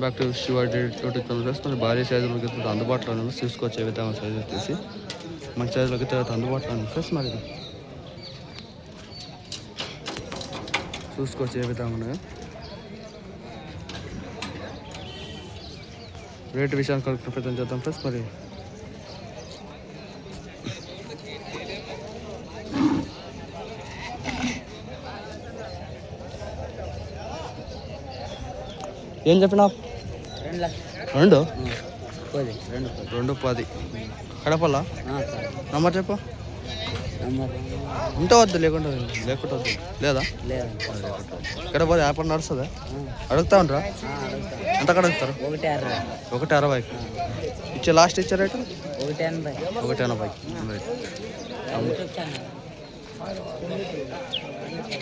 Back to Shivaji friends. మరి భారీ సైజులో గిత్త అందుబాటులో ఉంది, చూసుకోవచ్చు ఏ విధంగా సైజు వచ్చేసి మంచి సైజులో గిత్త అందుబాటులో ఉంది ఫ్రెండ్స్. మరి చూసుకోవచ్చు ఏ విధంగా ఉన్నాయో. రేటు విషయాన్ని కనుక ప్రయత్నం చేద్దాం ఫ్రెండ్స్. మరి ఏం చెప్పినా 2,10 కడపల్లా నంబర్ చెప్పు. ఉంటే వద్దు, లేకుండా వద్దు. లేదా ఇక్కడ పోతే వ్యాపారం నడుస్తుందా? అడుగుతా ఉంటారా? ఎంత అడుగుతారు? 1,60. ఇచ్చే లాస్ట్ ఇచ్చే రేటు 1,80.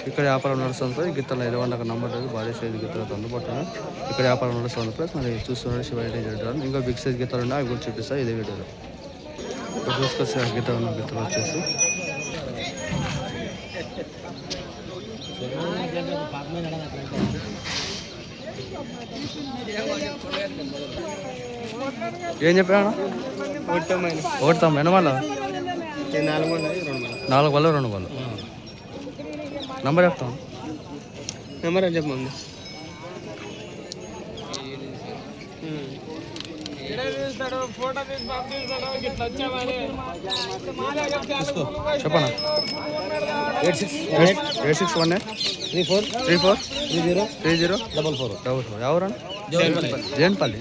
ఇక్కడ వ్యాపారం నడుస్తుంది. గిత్తలు 500 నంబర్ లేదు, భారీ సైజు గిత్తలతో అందుబాటులో ఇక్కడ వ్యాపారం నడుస్తుంది ప్లస్ మరి చూస్తున్నాడు శివాజీ. ఇంకా బిగ్ సైజ్ గిత్తలు ఉన్నాయి, అవి కూడా చూపిస్తాయి ఇదే వీడియోలో. ఇక్కడ చూసుకొచ్చి గిత్తలు వచ్చేసి ఏం చెప్పాను? 1,90 ఎనమాల 4 బళ్ళు 2 బళ్ళు. నంబర్ చెప్తాను. నెంబర్ అని చెప్పండి. చెప్పనా? 8618 34 30 44. ఎవరు? జైన్పల్లి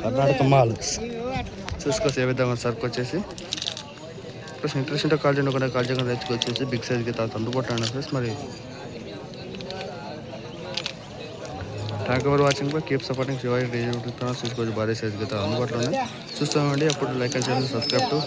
కర్ణాటక మాల్. చూసుకోవచ్చు ఏ విధంగా సరుకు వచ్చేసి. ప్లస్ ఇంట్రెస్ట్ ఉంటే కాల్ చేయకుండా కాల్ చేయకుండా రైతుకు వచ్చేసి బిగ్ సైజ్కి తాత అందుబాటులో ఫ్రెండ్స్. మరి thank you for watching. Keep supporting Shivaji చూసుకోవచ్చు భారీ సైజ్కి తాత అందుబాటులో ఉన్నాయి. చూస్తామండి. అప్పుడు like and share, subscribe to